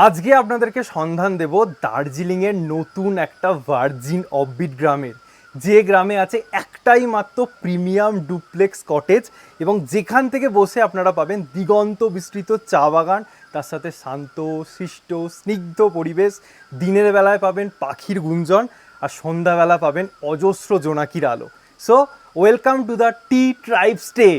আজকে আপনাদেরকে সন্ধান দেব দার্জিলিংয়ের নতুন একটা ভার্জিন অফবিট গ্রামের, যে গ্রামে আছে একটাই মাত্র প্রিমিয়াম ডুপ্লেক্স কটেজ এবং যেখান থেকে বসে আপনারা পাবেন দিগন্ত বিস্তৃত চা বাগান, তার সাথে শান্ত শিষ্ট স্নিগ্ধ পরিবেশ। দিনের বেলায় পাবেন পাখির গুঞ্জন আর সন্ধ্যাবেলা পাবেন অজস্র জোনাকির আলো। So welcome to the tea tribe stay.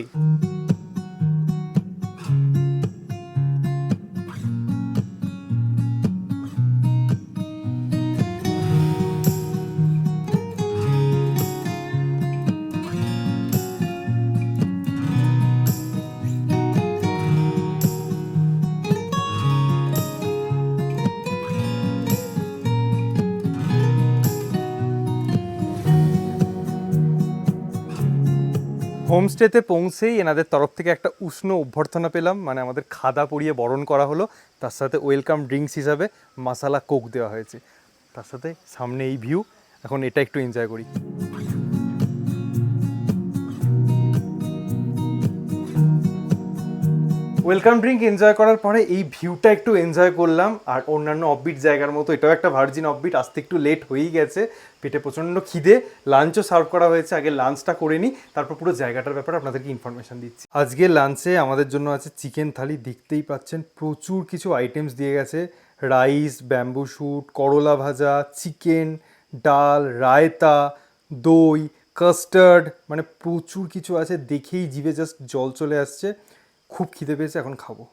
হোমস্টেতে পৌঁছেই এনাদের তরফ থেকে একটা উষ্ণ অভ্যর্থনা পেলাম, মানে আমাদের খাদা পরিয়ে বরণ করা হলো, তার সাথে ওয়েলকাম ড্রিঙ্কস হিসাবে মাসালা কোক দেওয়া হয়েছে, তার সাথে সামনে এই ভিউ। এখন এটা একটু এনজয় করি। ওয়েলকাম ড্রিঙ্ক এনজয় করার পরে এই ভিউটা একটু এনজয় করলাম। আর অন্যান্য অফবিট জায়গার মতো এটাও একটা ভার্জিন অফবিট, আসতে একটু লেট হয়েই গেছে, পেটে প্রচণ্ড খিদে, লাঞ্চও সার্ভ করা হয়েছে। আগে লাঞ্চটা করে নিই, তারপর পুরো জায়গাটার ব্যাপারে আপনাদেরকে ইনফরমেশন দিচ্ছি। আজকে লাঞ্চে আমাদের জন্য আছে চিকেন থালি। দেখতেই পাচ্ছেন প্রচুর কিছু আইটেমস দিয়ে গেছে, রাইস, ব্যাম্বু শুট, করলা ভাজা, চিকেন, ডাল, রায়তা, দই, কাস্টার্ড, মানে প্রচুর কিছু আছে। দেখেই জিভে জাস্ট জল চলে আসছে, খুব খিদে পেয়েছে, এখন খাবো।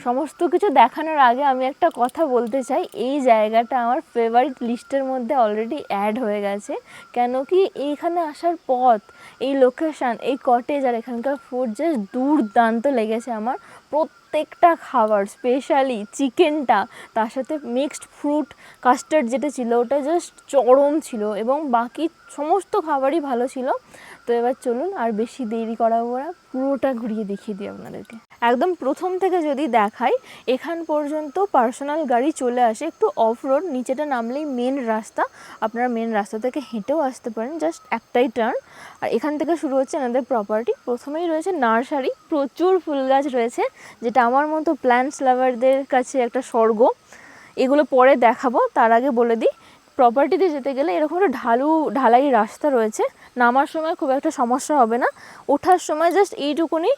সমস্ত কিছু দেখানোর আগে আমি একটা কথা বলতে চাই, এই জায়গাটা আমার ফেভারিট লিস্টের মধ্যে অলরেডি অ্যাড হয়ে গেছে। কেন কি এইখানে আসার পথ, এই লোকেশান, এই কটেজ আর এখানকার ফুড জাস্ট দুর্দান্ত লেগেছে আমার। প্রত্যেকটা খাবার, স্পেশালি চিকেনটা, তার সাথে মিক্সড ফ্রুট কাস্টার্ড যেটা ছিল ওটা জাস্ট চরম ছিল, এবং বাকি সমস্ত খাবারই ভালো ছিল। তো এবার চলুন আর বেশি দেরি করাবো না, পুরোটা ঘুরিয়ে দেখিয়ে দিই আপনাদেরকে। একদম প্রথম থেকে যদি দেখাই, এখান পর্যন্ত পার্সোনাল গাড়ি চলে আসে, একটু অফ রোড, নিচেটা নামলেই মেন রাস্তা। আপনারা মেন রাস্তা থেকে হেঁটেও আসতে পারেন, জাস্ট একটাই টার্ন। আর এখান থেকে শুরু হচ্ছে আমাদের প্রপার্টি। প্রথমেই রয়েছে নার্সারি, প্রচুর ফুল গাছ রয়েছে, যেটা আমার মতো প্ল্যান্টস লাভারদের কাছে একটা স্বর্গ। এগুলো পরে দেখাবো, তার আগে বলে দিই প্রপার্টিতে যেতে গেলে এরকম একটা ঢালাই রাস্তা রয়েছে। নামার সময় খুব একটা সমস্যা হবে না, ওঠার সময় জাস্ট এইটুকুনি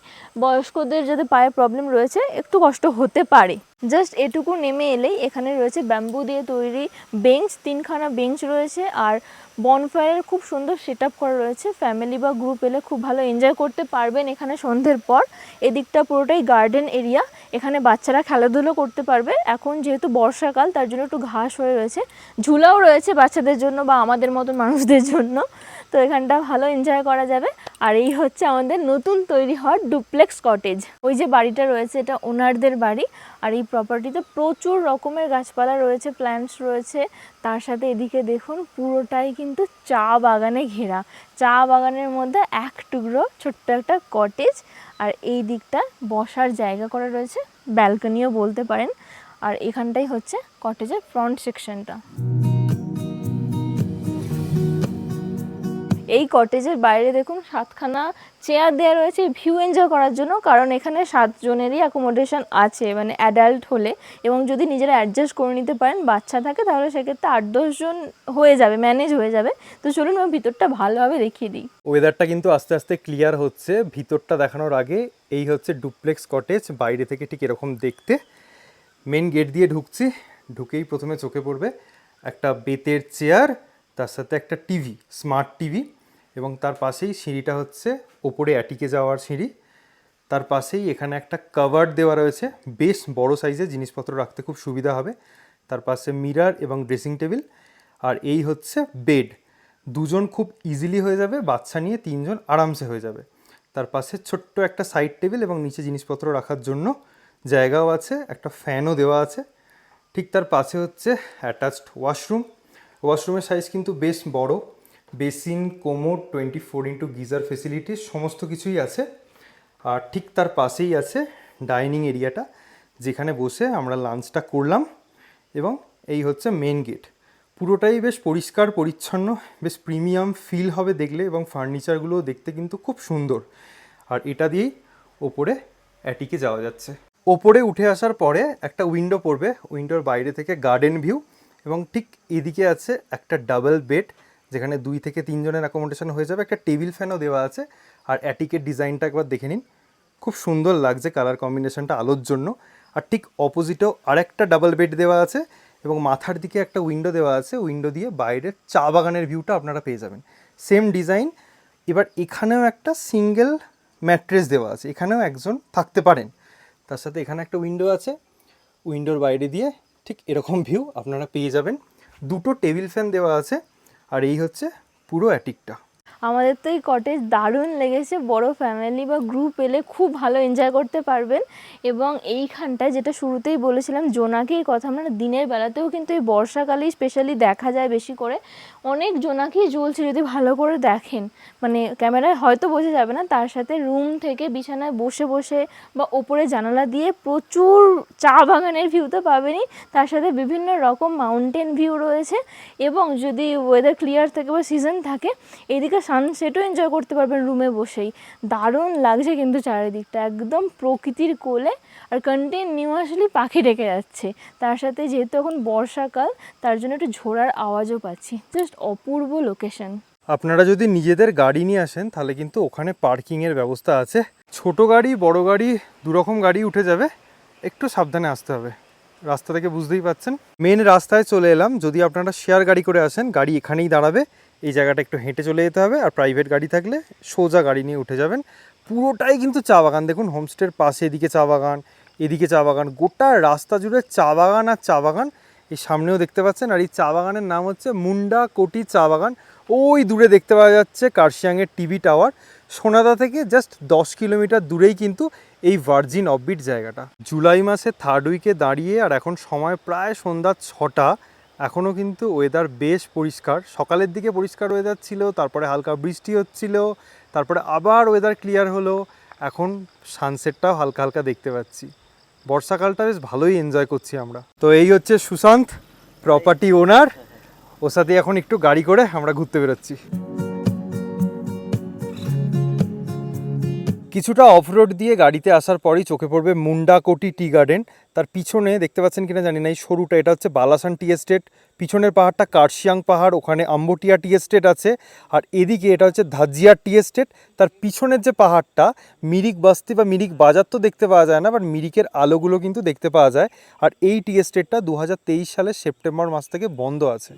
বয়স্কদের যাদের পায়ে প্রবলেম রয়েছে একটু কষ্ট হতে পারে। জাস্ট এটুকু নেমে এলেই এখানে রয়েছে ব্যাম্বু দিয়ে তৈরি বেঞ্চ, 3খানা বেঞ্চ রয়েছে, আর বনফায়ারের খুব সুন্দর সেট আপ করা রয়েছে। ফ্যামিলি বা গ্রুপ এলে খুব ভালো এনজয় করতে পারবেন এখানে সন্ধ্যের পর। এদিকটা পুরোটাই গার্ডেন এরিয়া, এখানে বাচ্চারা খেলাধুলো করতে পারবে। এখন যেহেতু বর্ষাকাল তার জন্য একটু ঘাস হয়ে রয়েছে, ঝুলাও রয়েছে বাচ্চাদের জন্য বা আমাদের মতন মানুষদের জন্য, তো এখানটা ভালো এনজয় করা যাবে। আর এই হচ্ছে আমাদের নতুন তৈরি হওয়ার ডুপ্লেক্স কটেজ। ওই যে বাড়িটা রয়েছে এটা ওনারদের বাড়ি। আর এই প্রপার্টিতে প্রচুর রকমের গাছপালা রয়েছে, প্ল্যান্টস রয়েছে, তার সাথে এদিকে দেখুন পুরোটাই কিন্তু চা বাগানে ঘেরা। চা বাগানের মধ্যে এক টুকরো ছোট্ট একটা কটেজ, আর এই দিকটা বসার জায়গা করা রয়েছে, ব্যালকনিও বলতে পারেন। আর এখানটাই হচ্ছে কটেজের ফ্রন্ট সেকশনটা। এই কটেজের বাইরে দেখুন 7খানা চেয়ার দেওয়া রয়েছে ভিউ এনজয় করার জন্য, কারণ এখানে 7 জনেরই অ্যাকোমোডেশন আছে, মানে অ্যাডাল্ট হলে, এবং যদি নিজেরা অ্যাডজাস্ট করে নিতে পারেন, বাচ্চা থাকে, তাহলে সেক্ষেত্রে 8-10 জন হয়ে যাবে, ম্যানেজ হয়ে যাবে। তো চলুন আমি ভিতরটা ভালোভাবে দেখিয়ে দিই। ওয়েদারটা কিন্তু আস্তে আস্তে ক্লিয়ার হচ্ছে। ভিতরটা দেখানোর আগে, এই হচ্ছে ডুপ্লেক্স কটেজ, বাইরে থেকে ঠিক এরকম দেখতে। মেন গেট দিয়ে ঢুকছি, ঢুকেই প্রথমে চোখে পড়বে একটা বেতের চেয়ার, তার সাথে একটা টিভি, স্মার্ট টিভি, এবং তার পাশেই সিঁড়িটা হচ্ছে ওপরে অ্যাটিকে যাওয়ার সিঁড়ি। তার পাশেই এখানে একটা কভার দেওয়া রয়েছে, বেশ বড় সাইজে, জিনিসপত্র রাখতে খুব সুবিধা হবে। তার পাশে মিরর এবং ড্রেসিং টেবিল। আর এই হচ্ছে বেড, দুজন খুব ইজিলি হয়ে যাবে, বাচ্চা নিয়ে 3 জন আরামসে হয়ে যাবে। তার পাশে ছোট্ট একটা সাইড টেবিল এবং নিচে জিনিসপত্র রাখার জন্য জায়গাও আছে, একটা ফ্যানও দেওয়া আছে। ঠিক তার পাশে হচ্ছে অ্যাটাচড ওয়াশরুম। ওয়াশরুমের সাইজ কিন্তু বেশ বড়, basin, commode, 24x geyser facilities সমস্ত কিছুই আছে। আর ঠিক তার পাশেই আছে ডাইনিং এরিয়াটা, যেখানে বসে আমরা লাঞ্চটা করলাম। এবং এই হচ্ছে মেন গেট, পুরোটাই বেশ পরিষ্কার পরিচ্ছন্ন, বেশ প্রিমিয়াম ফিল হবে দেখলে, এবং ফার্নিচারগুলো দেখতে কিন্তু খুব সুন্দর। আর এটা দিয়েই ওপরে অ্যাটিকে যাওয়া যাচ্ছে। ওপরে উঠে আসার পরে একটা উইন্ডো পড়বে, উইন্ডোর বাইরে থেকে গার্ডেন ভিউ, এবং ঠিক এদিকে আছে একটা ডাবল বেড, যেখানে 2 থেকে 3 জনের অ্যাকোমোডেশন হয়ে যাবে। একটা টেবিল ফ্যানও দেওয়া আছে। আর অ্যাটিকের ডিজাইনটা একবার দেখে নিন, খুব সুন্দর লাগছে কালার কম্বিনেশনটা আলোর জন্য। আর ঠিক অপোজিটেও আরেকটা ডাবল বেড দেওয়া আছে এবং মাথার দিকে একটা উইন্ডো দেওয়া আছে, উইন্ডো দিয়ে বাইরের চা বাগানের ভিউটা আপনারা পেয়ে যাবেন। Same design. এবার এখানেও একটা সিঙ্গেল ম্যাট্রেস দেওয়া আছে, এখানেও একজন থাকতে পারেন। তার সাথে এখানে একটা উইন্ডো আছে, উইন্ডোর বাইরে দিয়ে ঠিক এরকম ভিউ আপনারা পেয়ে যাবেন। 2টো টেবিল ফ্যান দেওয়া আছে। আর এই হচ্ছে পুরো অ্যাটিকটা। আমাদের তো এই কটেজ দারুণ লেগেছে, বড় ফ্যামিলি বা গ্রুপ এলে খুব ভালো এনজয় করতে পারবেন। এবং এইখানটায় যেটা শুরুতেই বলেছিলাম জোনাকির কথা, আমরা দিনের বেলাতেও কিন্তু এই বর্ষাকালেই স্পেশালি দেখা যায় বেশি করে, অনেক জোনাকি জ্বলছে যদি ভালো করে দেখেন, মানে ক্যামেরায় হয়তো বোঝা যাবে না। তার সাথে রুম থেকে বিছানায় বসে বসে বা ওপরে জানালা দিয়ে প্রচুর চা বাগানের ভিউ তো পাবেনই, তার সাথে বিভিন্ন রকম মাউন্টেন ভিউ রয়েছে। এবং যদি ওয়েদার ক্লিয়ার থাকে বা সিজন থাকে, এদিকে সানসেটও এনজয় করতে পারবেন রুমে বসেই। দারুণ লাগছে কিন্তু চারিদিকটা একদম প্রকৃতির কোলে। আর কন্টিনিউয়াসলি পাখি ডেকে যাচ্ছে, তার সাথে যেহেতু এখন বর্ষাকাল তার জন্য একটু ঝোড়ার আওয়াজও পাচ্ছি। জাস্ট অপূর্ব লোকেশন। আপনারা যদি নিজেদের গাড়ি নিয়ে আসেন তাহলে কিন্তু ওখানে পার্কিংয়ের ব্যবস্থা আছে। ছোট গাড়ি বড় গাড়ি দুরকম গাড়ি উঠে যাবে, একটু সাবধানে আসতে হবে। রাস্তা থেকে বুঝতেই পাচ্ছেন মেন রাস্তায় চলে এলাম। যদি আপনারা শেয়ার গাড়ি করে আসেন গাড়ি এখানেই দাঁড়াবে, এই জায়গাটা একটু হেঁটে চলে যেতে হবে। আর প্রাইভেট গাড়ি থাকলে সোজা গাড়ি নিয়ে উঠে যাবেন। পুরোটাই কিন্তু চা বাগান, দেখুন হোমস্টের পাশে এদিকে চা বাগান, এদিকে চা বাগান, গোটা রাস্তা জুড়ে চা বাগান আর চা বাগান। এই সামনেও দেখতে পাচ্ছেন। আর এই চা বাগানের নাম হচ্ছে মুন্ডা কোটি চা বাগান। ওই দূরে দেখতে পাওয়া যাচ্ছে কার্শিয়াংয়ের টিভি টাওয়ার। সোনাদা থেকে জাস্ট 10 কিলোমিটার দূরেই কিন্তু এই ভার্জিন অফবিট জায়গাটা। জুলাই মাসে 3rd উইকে দাঁড়িয়ে আর এখন সময় প্রায় সন্ধ্যা 6টা, এখনও কিন্তু ওয়েদার বেশ পরিষ্কার। সকালের দিকে পরিষ্কার ওয়েদার ছিল, তারপরে হালকা বৃষ্টি হচ্ছিল, তারপরে আবার ওয়েদার ক্লিয়ার হলো। এখন সানসেটটাও হালকা হালকা দেখতে পাচ্ছি। বর্ষাকালটা বেশ ভালোই এনজয় করছি আমরা। তো এই হচ্ছে সুশান্ত, প্রপার্টি ওনার। ওর সাথে এখন একটু গাড়ি করে আমরা ঘুরতে বেরোচ্ছি। কিছুটা অফরোড দিয়ে গাড়িতে আসার পরেই চোখে পড়বে মুন্ডা কোটি টি গার্ডেন। তার পিছনে দেখতে পাচ্ছেন কিনা জানি না, এই সরুটা এটা হচ্ছে বালাসান টি এস্টেট। পিছনের পাহাড়টা কার্শিয়াং পাহাড়, ওখানে আম্বটিয়া টি এস্টেট আছে। আর এদিকে এটা হচ্ছে ধাজিয়া টি এস্টেট। তার পিছনের যে পাহাড়টা মিরিক বস্তি বা মিরিক বাজার তো দেখতে পাওয়া যায় না, বাট মিরিকের আলোগুলো কিন্তু দেখতে পাওয়া যায়। আর এই টি এস্টেটটা 2023 সালের সেপ্টেম্বর মাস থেকে বন্ধ আছে।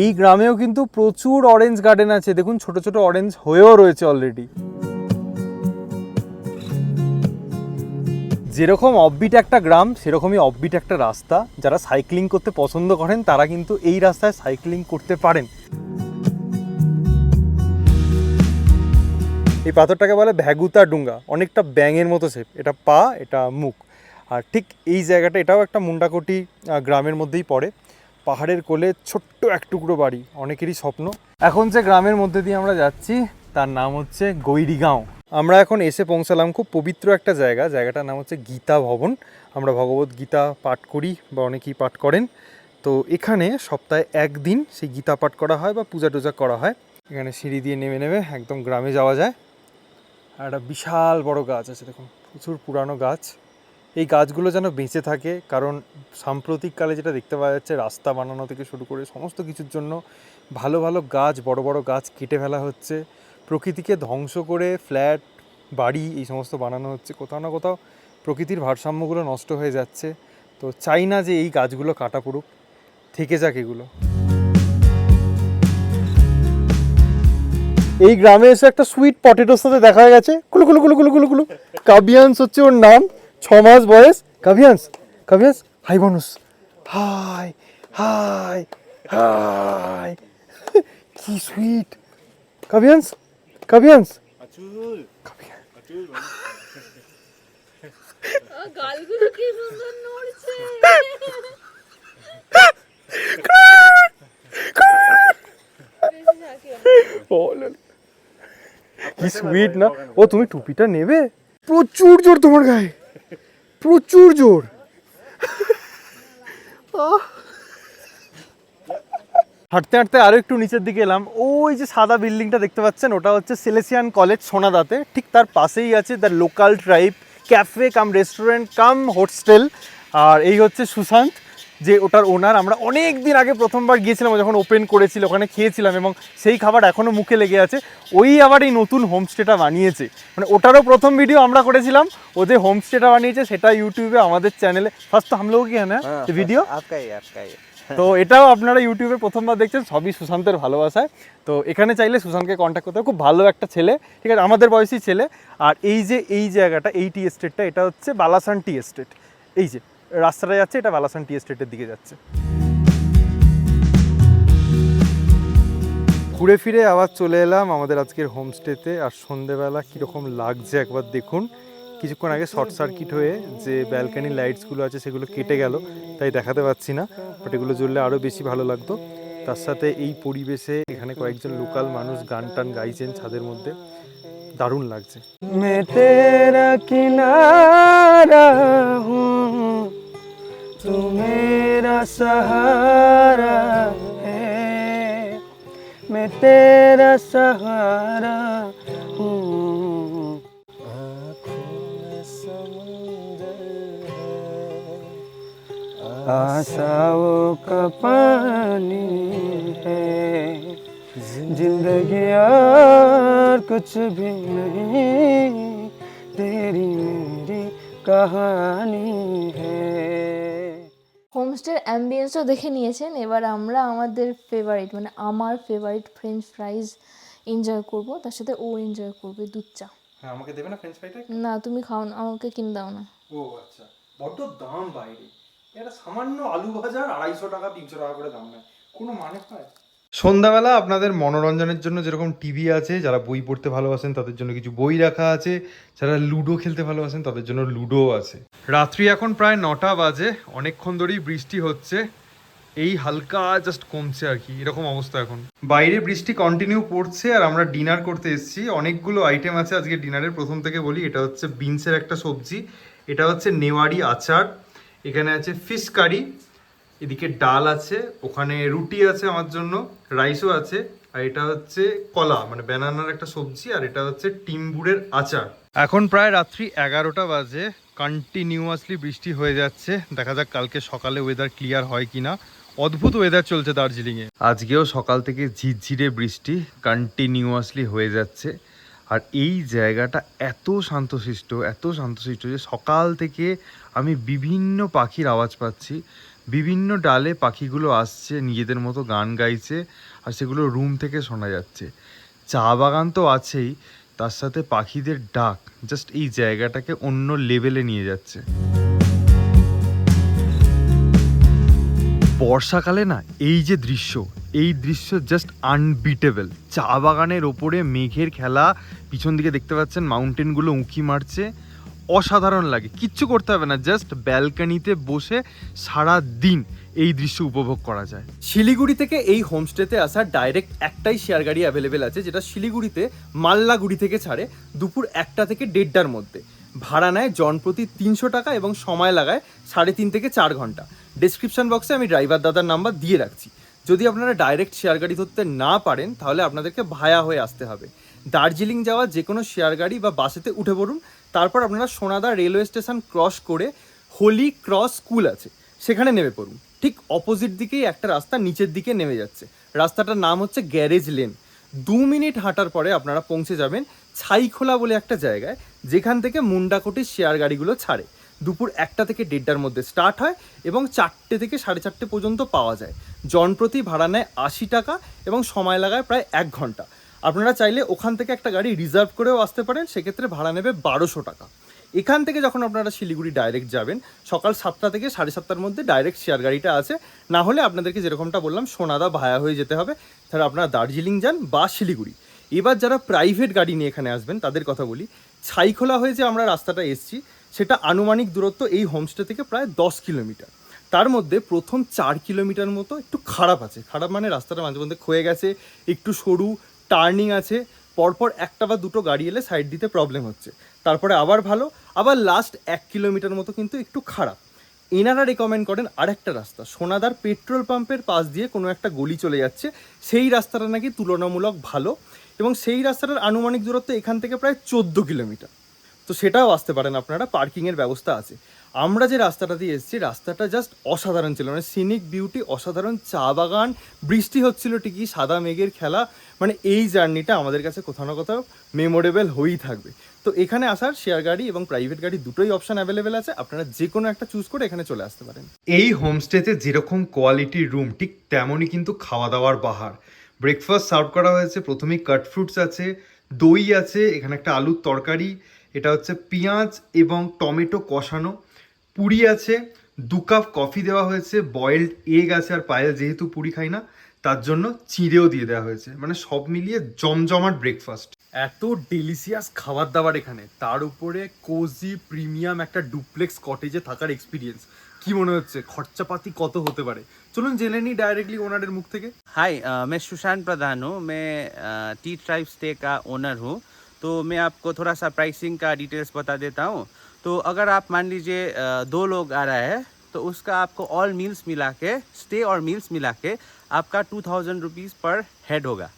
এই গ্রামেও কিন্তু প্রচুর অরেঞ্জ গার্ডেন আছে, দেখুন ছোট ছোট অরেঞ্জ হয়েও রয়েছে অলরেডি। যেরকম অফবিট একটা গ্রাম সেরকমই অফবিট একটা রাস্তা। যারা সাইক্লিং করতে পছন্দ করেন তারা কিন্তু এই রাস্তায় সাইক্লিং করতে পারেন। এই পাথরটাকে বলে ভ্যাগুতা ডুঙ্গা, অনেকটা ব্যাঙের মতো শেপ, এটা পা এটা মুখ। আর ঠিক এই জায়গাটা এটাও একটা মুন্ডাকোটি গ্রামের মধ্যেই পড়ে। পাহাড়ের কোলে ছোট্ট এক টুকরো বাড়ি, অনেকেরই স্বপ্ন। এখন যে গ্রামের মধ্যে দিয়ে আমরা যাচ্ছি তার নাম হচ্ছে গৈরিগাঁও। আমরা এখন এসে পৌঁছালাম খুব পবিত্র একটা জায়গা, জায়গাটার নাম হচ্ছে গীতা ভবন। আমরা ভগবত গীতা পাঠ করি বা অনেকেই পাঠ করেন। তো এখানে সপ্তাহে একদিন সেই গীতা পাঠ করা হয় বা পূজা টুজা করা হয়। এখানে সিঁড়ি দিয়ে নেমে নেমে একদম গ্রামে যাওয়া যায়। আর একটা বিশাল বড় গাছ আছে, দেখুন প্রচুর পুরানো গাছ। এই গাছগুলো যেন বেঁচে থাকে, কারণ সাম্প্রতিককালে যেটা দেখতে পাওয়া যাচ্ছে রাস্তা বানানো থেকে শুরু করে সমস্ত কিছুর জন্য ভালো ভালো গাছ, বড় বড় গাছ কেটে ফেলা হচ্ছে। প্রকৃতিকে ধ্বংস করে ফ্ল্যাট বাড়ি এই সমস্ত বানানো হচ্ছে। কোথাও না কোথাও প্রকৃতির ভারসাম্যগুলো নষ্ট হয়ে যাচ্ছে। তো চাই না যে এই গাছগুলো কাটা পড়ুক, থেকে যাক এগুলো। এই গ্রামে এসে একটা সুইট পটেটোর সাথে দেখা গেছে, কুলু কুলু কুলু কুলু কুলু কুলু। কাবিয়ান্স হচ্ছে ওর নাম, 6 মাস বয়স। কাবিয়ান্স, কাবিয়ান্স হাই বনুস, হাই হাই হাই। কি সুইট কাবিয়ান্স, কাবিয়ান্স গালগুলো কি সুন্দর নড়ছে। কি সুইট না। ও তুমি টুপিটা নেবে? প্রচুর জোর তোমার গায়ে, প্রচুর জোর। হাঁটতে হাঁটতে আরও একটু নিচের দিকে এলাম। ওই যে সাদা বিল্ডিংটা দেখতে পাচ্ছেন, ওটা হচ্ছে সেলেসিয়ান কলেজ সোনাদাতে। ঠিক তার পাশেই আছে the local tribe cafe cum restaurant cum hostel. আর এই হচ্ছে সুশান্ত, যে ওটার ওনার। আমরা অনেক দিন আগে প্রথমবার গিয়েছিলাম যখন ওপেন করেছিল, ওখানে খেয়েছিলাম এবং সেই খাবার এখনও মুখে লেগে আছে। ওই আবার এই নতুন হোমস্টেটা বানিয়েছে, মানে ওটারও প্রথম ভিডিও আমরা করেছিলাম। ও যে হোমস্টেটা বানিয়েছে সেটা ইউটিউবে আমাদের চ্যানেলে ফার্স্ট হাম লোগ কি হ্যাঁ না ভিডিও आपका ही তো এটাও আপনারা ইউটিউবে প্রথমবার দেখছেন, সবই সুশান্তের ভালোবাসায়। তো এখানে চাইলে সুশান্তকে কন্ট্যাক্ট করতে হবে, খুব ভালো একটা ছেলে, ঠিক আছে, আমাদের বয়সী ছেলে। আর এই যে এই জায়গাটা, এই টি এস্টেটটা, এটা হচ্ছে বালাসান টি এস্টেট। এই যে রাস্তাটা যাচ্ছে, এটা বালাসান টি এস্টেটের দিকে যাচ্ছে। ঘুরে ফিরে আবার চলে এলাম আমাদের আজকের হোমস্টেতে। আর সন্ধেবেলা কীরকম লাগছে একবার দেখুন। কিছুক্ষণ আগে শর্ট সার্কিট হয়ে যে ব্যালকানি লাইটসগুলো আছে সেগুলো কেটে গেল, তাই দেখাতে পাচ্ছি না, বাট এগুলো জ্বললে আরও বেশি ভালো লাগতো। তার সাথে এই পরিবেশে এখানে কয়েকজন লোকাল মানুষ গান টান গাইছেন ছাদের মধ্যে, দারুণ লাগছে। मैं तेरा किनारा हूँ, तू मेरा सहारा है, मैं तेरा सहारा हूँ, आँखों में समुंदर है, आशाओं का पानी है, जिंदगी और कुछ भी नहीं, तेरी मेरी कहानी है। হোমস্টের অ্যাম্বিয়েন্সও দেখে নিয়েছেন, এবার আমরা আমাদের ফেভারিট, মানে আমার ফেভারিট ফ্রেঞ্চ ফ্রাইজ এনজয় করব, তার সাথে ও এনজয় করবে দুধ চা। হ্যাঁ, আমাকে দেবে না ফ্রেঞ্চ ফ্রাইটা? না তুমি খাও না, আমাকে কিনে দাও না। ও আচ্ছা, বড্ড দাম বাইরে। এটা সামান্য আলু ভাজার 250 টাকা 300 টাকা করে দাম নেয়, কোনো মানে হয়? সন্ধ্যাবেলা আপনাদের মনোরঞ্জনের জন্য যেরকম টিভি আছে, যারা বই পড়তে ভালোবাসেন তাদের জন্য কিছু বই রাখা আছে, যারা লুডো খেলতে ভালোবাসেন তাদের জন্য লুডো আছে। রাত্রি এখন প্রায় 9টা বাজে, অনেকক্ষণ ধরেই বৃষ্টি হচ্ছে, এই হালকা জাস্ট কমছে আর কি, এরকম অবস্থা এখন। বাইরে বৃষ্টি কন্টিনিউ পড়ছে আর আমরা ডিনার করতে এসেছি। অনেকগুলো আইটেম আছে আজকে ডিনারের। প্রথম থেকে বলি, এটা হচ্ছে বিনসের একটা সবজি, এটা হচ্ছে নেওয়ারি আচার, এখানে আছে ফিশ কারি, এদিকে ডাল আছে, ওখানে রুটি আছে আমার জন্য, রাইসও আছে, আর এটা হচ্ছে কলা মানে ব্যানানার একটা সবজি, আর এটা হচ্ছে টিম্বুরের আচার। এখন প্রায় রাত্রি 11টা বাজে, কন্টিনিউয়াসলি বৃষ্টি হয়ে যাচ্ছে। দেখা যাক কালকে সকালে ওয়েদার ক্লিয়ার হয় কিনা। অদ্ভুত ওয়েদার চলছে দার্জিলিংয়ে। আজকেও সকাল থেকে ঝিরঝিরে বৃষ্টি কন্টিনিউয়াসলি হয়ে যাচ্ছে। আর এই জায়গাটা এত শান্তশিষ্ট, এত শান্তশিষ্ট যে সকাল থেকে আমি বিভিন্ন পাখির আওয়াজ পাচ্ছি। বিভিন্ন ডালে পাখিগুলো আসছে, নিজেদের মতো গান গাইছে, আর সেগুলো রুম থেকে শোনা যাচ্ছে। চা বাগান তো আছেই, তার সাথে পাখিদের ডাক জাস্ট এই জায়গাটাকে অন্য লেভেলে নিয়ে যাচ্ছে। বর্ষাকালে না এই যে দৃশ্য, এই দৃশ্য জাস্ট আনবিটেবল। চা বাগানের ওপরে মেঘের খেলা, পিছন দিকে দেখতে পাচ্ছেন মাউন্টেনগুলো উঁকি মারছে, অসাধারণ লাগে। কিচ্ছু করতে হবে না, জাস্ট ব্যালকনিতে বসে সারা দিন এই দৃশ্য উপভোগ করা যায়। শিলিগুড়ি থেকে এই হোমস্টেতে আসার ডাইরেক্ট একটাই শেয়ার গাড়ি অ্যাভেলেবেল আছে, যেটা শিলিগুড়িতে মাল্লাগুড়ি থেকে ছাড়ে দুপুর 1টা থেকে 1:30টার মধ্যে। ভাড়া নেয় জনপ্রতি 300 টাকা এবং সময় লাগায় 3.5 থেকে 4 ঘন্টা। ডেসক্রিপশন বক্সে আমি ড্রাইভার দাদার নাম্বার দিয়ে রাখছি। যদি আপনারা ডাইরেক্ট শেয়ার গাড়ি ধরতে না পারেন তাহলে আপনাদেরকে ভায়া হয়ে আসতে হবে। দার্জিলিং যাওয়া যে কোনো শেয়ার গাড়ি বা বাসেতে উঠে পড়ুন, তারপর আপনারা সোনাদা রেলওয়ে স্টেশন ক্রস করে হোলি ক্রস স্কুল আছে সেখানে নেমে পড়ুন। ঠিক অপোজিট দিকেই একটা রাস্তা নিচের দিকে নেমে যাচ্ছে, রাস্তাটার নাম হচ্ছে গ্যারেজ লেন। 2 মিনিট হাঁটার পরে আপনারা পৌঁছে যাবেন ছাইখোলা বলে একটা জায়গায়, যেখান থেকে মুন্ডাকোটির শেয়ার গাড়িগুলো ছাড়ে। দুপুর 1টা থেকে 1:30টার মধ্যে স্টার্ট হয় এবং 4টে থেকে 4:30টে পর্যন্ত পাওয়া যায়। জনপ্রতি ভাড়া নেয় 80 টাকা এবং সময় লাগায় প্রায় 1 ঘন্টা। আপনারা চাইলে ওখান থেকে একটা গাড়ি রিজার্ভ করেও আসতে পারেন, সেক্ষেত্রে ভাড়া নেবে 1200 টাকা। এখান থেকে যখন আপনারা শিলিগুড়ি ডাইরেক্ট যাবেন, সকাল 7টা থেকে 7:30টার মধ্যে ডাইরেক্ট শেয়ার গাড়িটা আছে। না হলে আপনাদেরকে যেরকমটা বললাম সোনাদা ভায়া হয়ে যেতে হবে, তাহলে আপনারা দার্জিলিং যান বা শিলিগুড়ি। এবার যারা প্রাইভেট গাড়ি নিয়ে এখানে আসবেন তাদের কথা বলি, ছাইখোলা হয়ে যে আমরা রাস্তাটা এসছি সেটা আনুমানিক দূরত্ব এই হোমস্টে থেকে প্রায় 10 কিলোমিটার। তার মধ্যে প্রথম 4 কিলোমিটার মতো একটু খারাপ আছে, খারাপ মানে রাস্তাটা মাঝে মধ্যে ক্ষয়ে গেছে, একটু সরু, টার্নিং আছে, পরপর একটা বা দুটো গাড়ি এলে সাইড দিতে প্রবলেম হচ্ছে। তারপরে আবার ভালো, আবার লাস্ট 1 কিলোমিটার মতো কিন্তু একটু খারাপ। এনারা রেকমেন্ড করেন আরেকটা রাস্তা, সোনাদার পেট্রোল পাম্পের পাশ দিয়ে কোনো একটা গলি চলে যাচ্ছে, সেই রাস্তাটা নাকি তুলনামূলক ভালো, এবং সেই রাস্তাটার আনুমানিক দূরত্ব এখান থেকে প্রায় 14 কিলোমিটার। তো সেটাও আসতে পারেন আপনারা, পার্কিংয়ের ব্যবস্থা আছে। আমরা যে রাস্তাটা দিয়ে এসেছি, রাস্তাটা জাস্ট অসাধারণ ছিল, মানে সিনিক বিউটি অসাধারণ, চা বাগান, বৃষ্টি হচ্ছিল ঠিকই, সাদা মেঘের খেলা, মানে এই জার্নিটা আমাদের কাছে কোথাও না কোথাও মেমোরেবল হয়েই থাকবে। তো এখানে আসার শেয়ার গাড়ি এবং প্রাইভেট গাড়ি দুটোই অপশন অ্যাভেলেবেল আছে, আপনারা যে কোনো একটা চুজ করে এখানে চলে আসতে পারেন। এই হোমস্টেতে যেরকম কোয়ালিটির রুম, ঠিক তেমনই কিন্তু খাওয়া দাওয়ার বাহার। ব্রেকফাস্ট সার্ভ করা হয়েছে, প্রথমেই কাট ফ্রুটস আছে, দই আছে, এখানে একটা আলুর তরকারি, এটা হচ্ছে পেঁয়াজ এবং টমেটো কষানো, পুরি আছে, 2 কাপ কফি দেওয়া হয়েছে, বয়েলড এগ আছে, আর পায়েল যেহেতু পুরি খাই না তার জন্য চিড়েও দিয়ে দেওয়া হয়েছে, মানে সব মিলিয়ে জমজমাট ব্রেকফাস্ট। এত ডেলিশিয়াস খাবার দাবার এখানে, তার উপরে কোজি প্রিমিয়াম একটা ডুপ্লেক্স কটেজে থাকার এক্সপিরিয়েন্স, কি মনে হচ্ছে খরচাপাতি কত হতে পারে? চলুন জেনে নিই ডাইরেক্টলি ওনারের মুখ থেকে। हाय मैं सुशांत प्रधान हूँ। मैं टी ट्राइब स्टे का ओनर हूँ। तो मैं आपको थोड़ा सा प्राइसिंग का डिटेल्स बता देता हूँ। तो अगर आप मान लीजिए 2 लोग आ रहा है तो उसका आपको ऑल मील्स मिला के, स्टे और मील्स मिला के आपका 2000 रुपीज़ पर हेड होगा।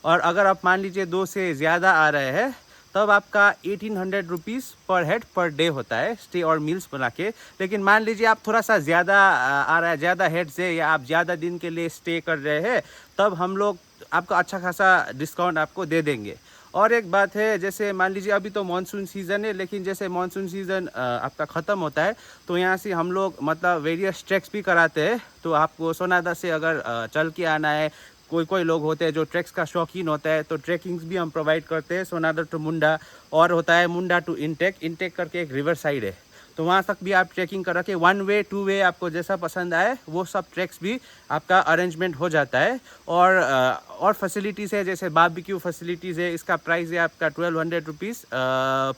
और अगर आप मान लीजिए 2 से ज़्यादा आ रहे हैं तब आपका 1800 रुपीज़ पर हेड पर डे होता है, स्टे और मील्स बना के। लेकिन मान लीजिए आप थोड़ा सा ज़्यादा आ रहा है, ज़्यादा हेड से, या आप ज़्यादा दिन के लिए स्टे कर रहे हैं, तब हम लोग आपको अच्छा खासा डिस्काउंट आपको दे देंगे। और एक बात है, जैसे मान लीजिए अभी तो मानसून सीज़न है, लेकिन जैसे मानसून सीज़न आपका ख़त्म होता है तो यहाँ से हम लोग मतलब वेरियस ट्रैक्स भी कराते हैं। तो आपको सोनादा से अगर चल के आना है, कोई लोग होते हैं जो ट्रैक्स का शौकीन होता है, तो ट्रैकिंग्स भी हम प्रोवाइड करते हैं, सोनादा टू मुंडा, और होता है मुंडा टू इंटेक करके एक रिवर साइड है, तो वहाँ तक भी आप ट्रैकिंग करा के 1 वे 2 वे आपको जैसा पसंद आए वो सब ट्रैक्स भी आपका अरेंजमेंट हो जाता है। और फैसिलिटीज़ है, जैसे बारबेक्यू फैसिलिटीज़ है, इसका प्राइस है आपका 1200 रुपीज़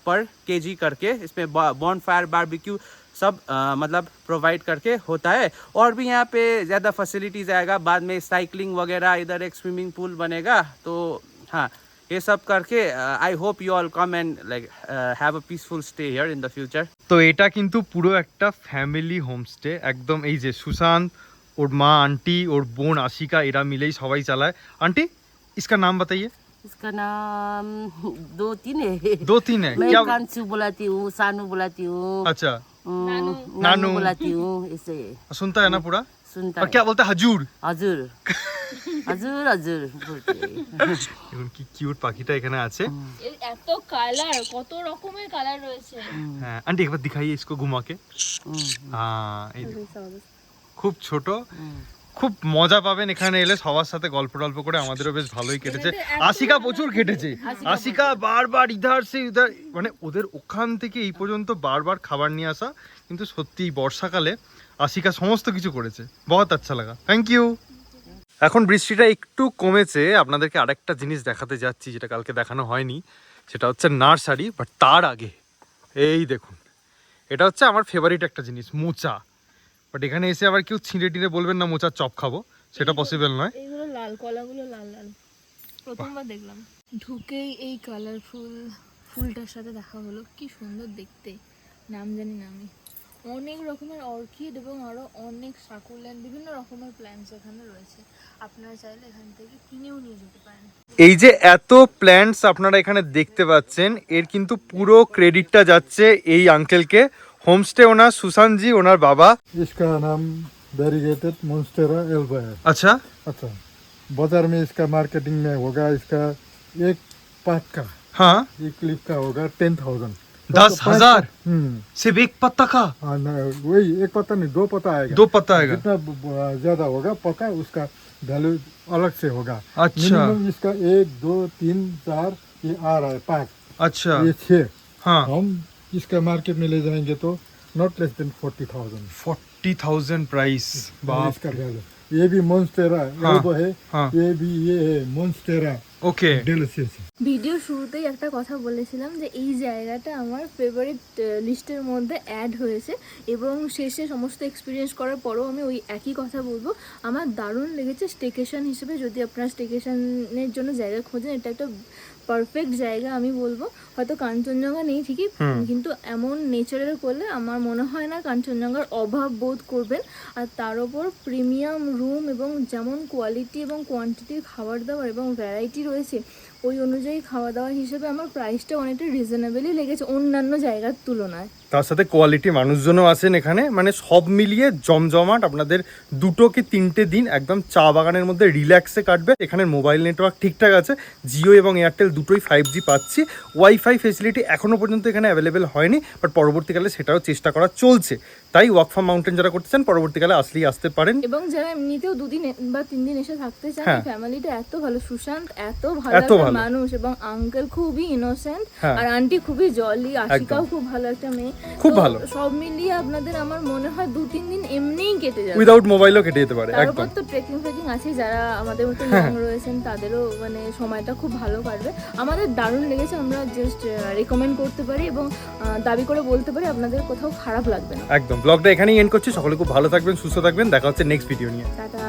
पर केजी करके। इसमें बॉन फायर बारबेक्यू सब मतलब प्रोवाइड करके होता है। और भी यहाँ पे ज़्यादा फैसिलिटीज़ आएगा बाद में, साइकिलिंग वगैरह, इधर एक स्विमिंग पूल बनेगा। तो हाँ, ये सब करके I hope you all come and like have a peaceful stay here in the future. তো এটা কিন্তু পুরো একটা ফ্যামিলি হোমস্টে, একদম এই যে সুশান্ত, ওর মা, আন্টি, ওর বোন আশিকা, এরা মিলেই সবাই চালায়। আন্টি इसका नाम बताइए। इसका नाम 2-3 है। 2-3 है मैं क्या? कांचू बुलाती हूँ, सानू बुलाती हूँ, अच्छा, नानू नानू। बुलाती हूँ, ऐसे सुनता है ना पूरा? सुनता और है। क्या बोलता है? हजूर। हजुर हजुर हजुर बोलते हैं। এখন কি কিউট পাখিটা এখানে আছে। এর এত কালার, কত রকমের কালার রয়েছে। হ্যাঁ আন্টি একবার দিখাইয়ে इसको घुमा के। হ্যাঁ এই দেখো, খুব ছোট, খুব মজা পাবেন এখানে এলে সবার সাথে গল্প টল্প করে। আমাদেরও বেশ ভালোই কেটেছে। আশিকা প্রচুর কেটেছে, আশিকা বারবার ইধার সে ইধার, মানে ওদের ওখান থেকে এই পর্যন্ত বারবার খাবার নিয়ে আসা। কিন্তু সত্যি বর্ষাকালে আশিকা সমস্ত কিছু করেছে, বহুত আচ্ছা লাগা, থ্যাংক ইউ। এখন বৃষ্টিটা একটু কমেছে, আপনাদেরকে আরেকটা জিনিস দেখাতে যাচ্ছি যেটা কালকে দেখানো হয়নি, সেটা হচ্ছে নার্সারি। বাট তার আগে এই দেখুন, এটা হচ্ছে আমার ফেভারিট একটা জিনিস, মোচা। বাট এখানে এসে আবার কেউ ছিঁড়ে টিঁড়ে বলবেন না মোচার চপ খাবো, সেটা পসিবল নয়। এইগুলো লাল, কলাগুলো লাল লাল, প্রথমবার দেখলাম। ঢুকেই এই কালারফুল ফুলটার সাথে দেখা হলো, কি সুন্দর দেখতে, নাম জানি না আমি। অনেক রকমের অর্কিড এবং আরও অনেক সাকুলেন্ট, বিভিন্ন রকমের প্ল্যান্টস এখানে রয়েছে। আপনারা চাইলে এখান থেকে কিনেও নিয়ে যেতে পারেন। এই যে এত প্ল্যান্টস আপনারা এখানে দেখতে পাচ্ছেন, এর কিন্তু পুরো ক্রেডিটটা যাচ্ছে এই আঙ্কেলকে। হোমস্টে ওনার সুশান্ত জি, ওনার বাবা। इसका नाम वेरीगेटेड मोन्स्टेरा एल्बा है। আচ্ছা अच्छा, बाजार में इसका मार्केटिंग में होगा, इसका एक पात का, হ্যাঁ, एक क्लिप का होगा 10,000। 10,000 सिर्फ एक पत्ता का? हाँ, वही एक पत्ता नहीं, 2 पत्ता आएगा। 2 पत्ता आएगा। जितना ज्यादा होगा पत्ता, उसका वैल्यू अलग से होगा। अच्छा। मिनिमम इसका 1 2 3 4 ये आ रहा है 5, अच्छा ये 6। हाँ, हम इसका मार्केट में ले जाएंगे तो नॉट लेस देन 40,000 40,000 प्राइस। बाप इसका वैल्यू। ये भी मोन्स्टेरा एल्बा है, हाँ। ये भी ये है मोन्स्टेरा ওকে। डेलिशियस। ভিডিও শুরুতেই একটা কথা বলেছিলাম যে এই জায়গাটা আমার ফেভারিট লিস্টের মধ্যে অ্যাড হয়েছে, এবং শেষে সমস্ত এক্সপিরিয়েন্স করার পরেও আমি ওই একই কথা বলবো, আমার দারুণ লেগেছে স্টেকেশন হিসেবে। যদি আপনারা স্টেকেশনের জন্য জায়গা খোঁজেন, এটা একটা পারফেক্ট জায়গা আমি বলবো। হয়তো কাঞ্চনজঙ্ঘা নেই ঠিকই, কিন্তু এমন নেচারের করলে আমার মনে হয় না কাঞ্চনজঙ্ঘার অভাব বোধ করবেন। আর তার ওপর প্রিমিয়াম রুম এবং যেমন কোয়ালিটি এবং কোয়ান্টিটির খাবার দাবার এবং ভ্যারাইটি রয়েছে, ওই অনুযায়ী খাওয়া দাওয়া হিসেবে আমার প্রাইসটা অনেকটা রিজনেবলই লেগেছে অন্যান্য জায়গার তুলনায়। তার সাথে কোয়ালিটি মানুষজনও আছেন এখানে, মানে সব মিলিয়ে জমজমাট। আপনাদের 2 কি 3টে দিন একদম চা বাগানের মধ্যে রিল্যাক্সে কাটবে। এখানের মোবাইল নেটওয়ার্ক ঠিকঠাক আছে, জিও এবং এয়ারটেল দুটোই 5G পাচ্ছি। ওয়াইফাই ফেসিলিটি এখনও পর্যন্ত এখানে অ্যাভেলেবেল হয়নি, বাট পরবর্তীকালে সেটাও চেষ্টা করা চলছে। তাই ওয়াক ফ্রম মাউন্টেন যারা করতে চান পরবর্তীকালে আসলেই আসতে পারেন। এবং যারা এমনিতেও 2 দিন বা 3 দিন এসে থাকতে চান, হ্যাঁ। ফ্যামিলিটা এত ভালো, সুশান্ত এত ভালো এত একটা ভালো। মানুষ এবং আঙ্কেল খুবই ইনোসেন্ট, হ্যাঁ। আর আন্টি খুবই জলি, আশিকাও খুব ভালো একটা মেয়ে। খুব তো ভালো। সব মিলিয়ে আপনাদের আমার মনে হয় 2-3 দিন এমনিই কেটে যাবে। উইদাউট মোবাইলও কেটে যেতে পারে তার একদম। উপর তো ট্রেকিং ফেকিং আছে, যারা আমাদের মতো ইয়ং রয়েছেন তাদেরও মানে সময়টা খুব ভালো কাটবে। আমাদের দারুণ লেগেছে, আমরা জাস্ট রেকমেন্ড করতে পারি এবং দাবি করে বলতে পারি আপনাদের কোথাও খারাপ লাগবে না। একদম। ব্লগটা এখানেই এন্ড করছি। সকলে খুব ভালো থাকবেন, সুস্থ থাকবেন। দেখা হচ্ছে নেক্সট ভিডিও নিয়ে। টাটা।